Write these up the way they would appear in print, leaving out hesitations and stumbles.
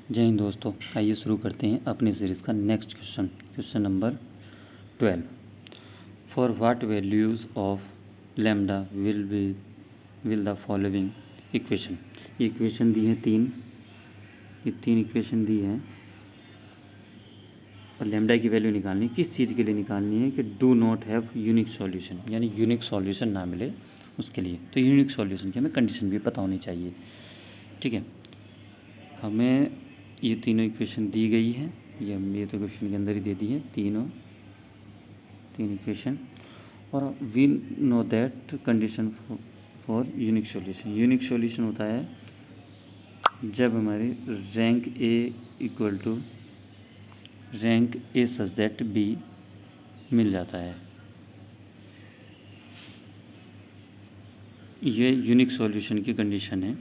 जय हिंद दोस्तों, आइए शुरू करते हैं अपनी सीरीज़ का next question number 12। For what values of lambda will the following equation. Equation दी है तीन, ये तीन इक्वेशन दी है और लैम्डा की वैल्यू निकालनी। किस चीज़ के लिए निकालनी है कि do not have unique solution, यानी यूनिक सॉल्यूशन ना मिले उसके लिए। तो यूनिक सॉल्यूशन की हमें कंडीशन भी पता होनी चाहिए। ठीक है, हमें ये तीनों इक्वेशन दी गई है, ये तो क्वेश्चन के अंदर ही दे दी है तीन इक्वेशन। और we know that condition for unique solution. Unique solution होता है जब हमारी rank A equal to rank A such that B मिल जाता है। ये यूनिक सॉल्यूशन की कंडीशन है,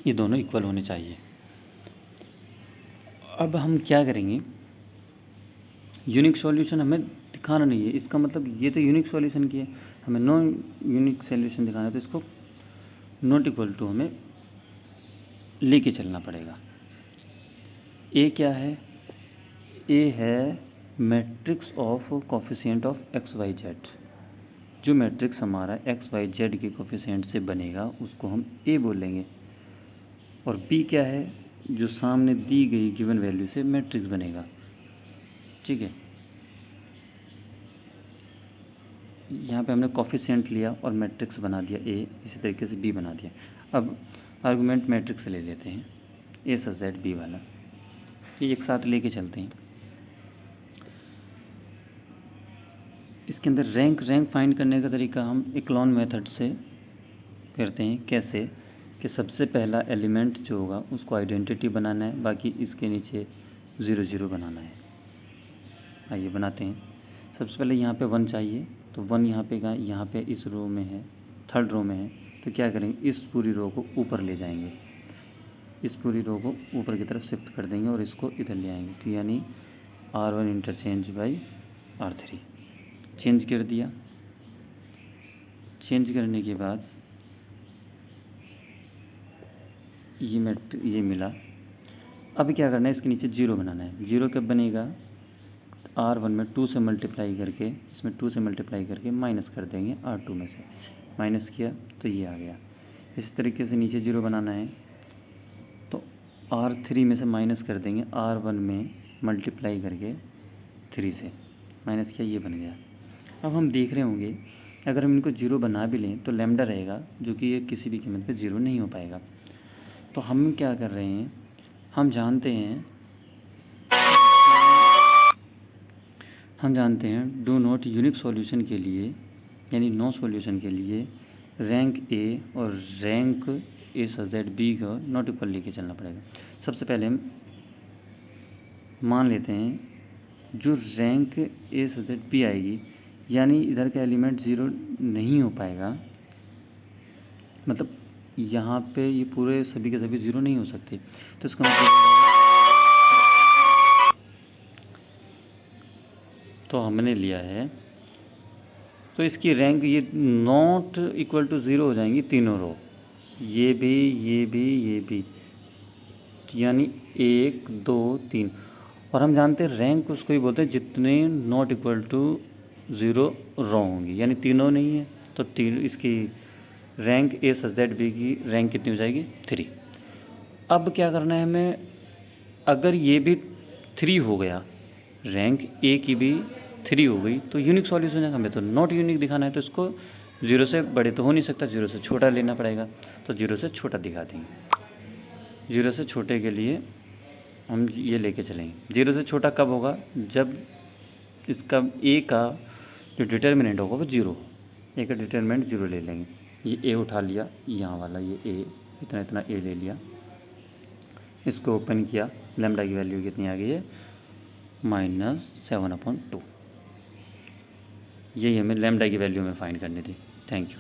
ये दोनों इक्वल होने चाहिए। अब हम क्या करेंगे, यूनिक सॉल्यूशन हमें दिखाना नहीं है, इसका मतलब ये तो यूनिक सॉल्यूशन की है, हमें नॉन यूनिक सॉल्यूशन दिखाना है, तो इसको नॉट इक्वल टू हमें लेके चलना पड़ेगा। ए क्या है, ए है matrix of coefficient of x y z. जो मैट्रिक्स हमारा एक्स वाई जेड के कोफिशिएंट से बनेगा उसको हम ए बोलेंगे। और बी क्या है, जो सामने दी गई गिवन वैल्यू से मैट्रिक्स बनेगा। ठीक है, यहाँ पे हमने कोफिशिएंट लिया और मैट्रिक्स बना दिया ए, इसी तरीके से बी बना दिया। अब आर्गुमेंट मैट्रिक्स ले लेते हैं, ए सच दैट बी वाला, ये एक साथ लेके चलते हैं। इसके अंदर रैंक फाइंड करने का तरीका हम इक्लॉन मेथड से करते हैं। कैसे कि सबसे पहला एलिमेंट जो होगा उसको आइडेंटिटी बनाना है, बाकी इसके नीचे 0 0 बनाना है। आइए बनाते हैं। सबसे पहले यहाँ पे 1 चाहिए, तो 1 यहाँ पे इस रो में है, थर्ड रो में है। तो क्या करेंगे, इस पूरी रो को ऊपर ले जाएंगे, इस पूरी रो को ऊपर की तरफ शिफ्ट कर देंगे और इसको इधर ले आएंगे। तो यानी R1 interchange by R3 change कर दिया। चेंज करने के बाद ये मिला। अब क्या करना है, इसके नीचे 0 बनाना है। 0 कब बनेगा, R1 में 2 से मल्टीप्लाई करके, इसमें 2 से मल्टीप्लाई करके माइनस कर देंगे R2 में से। माइनस किया तो ये आ गया। इस तरीके से नीचे 0 बनाना है, तो R3 में से माइनस कर देंगे R1 में मल्टीप्लाई करके 3 से। माइनस किया, ये बन गया। अब हम देख रहे होंगे अगर हम इनको 0 बना भी लें तो लैम्डा रहेगा, जो कि ये किसी भी कीमत पे 0 नहीं हो पाएगा। तो हम क्या कर रहे हैं, हम जानते हैं डू नॉट यूनिक सॉल्यूशन के लिए, यानी नो सॉल्यूशन के लिए रैंक ए और rank A such that B को नॉट इक्वल लेके चलना पड़ेगा। सबसे पहले हम मान लेते हैं जो rank A such that B आएगी, यानी इधर का एलिमेंट 0 नहीं हो पाएगा, मतलब यहाँ पे ये पूरे सभी के सभी 0 नहीं हो सकते। तो इसका मतलब तो हमने लिया है, तो इसकी रैंक ये नॉट इक्वल टू 0 हो जाएंगी तीनों रो, ये भी, यानी 1 2 3। और हम जानते हैं रैंक उसको ही बोलते हैं जितने नॉट इक्वल टू 0 रो होंगी, यानी तीनों नहीं है तो इसकी rank A such that B की रैंक कितनी हो जाएगी, 3। अब क्या करना है हमें, अगर ये भी 3 हो गया, रैंक ए की भी 3 हो गई, तो यूनिक सॉल्यूशन है। हमें तो नॉट यूनिक दिखाना है, तो इसको 0 से बड़े तो हो नहीं सकता, 0 से छोटा लेना पड़ेगा। तो 0 से छोटा दिखा देंगे। 0 से छोटे के लिए हम ये लेके चलेंगे। 0 से छोटा कब होगा, जब इसका ए का जो डिटर्मिनेंट होगा वो 0, ए का डिटर्मिनेंट 0 ले लेंगे। ये ए उठा लिया, यहाँ वाला ये ए, इतना ए ले लिया, इसको ओपन किया, लैम्डा की वैल्यू कितनी आ गई है, -7/2। यही हमें लैम्डा की वैल्यू में फाइंड करनी थी। Thank you.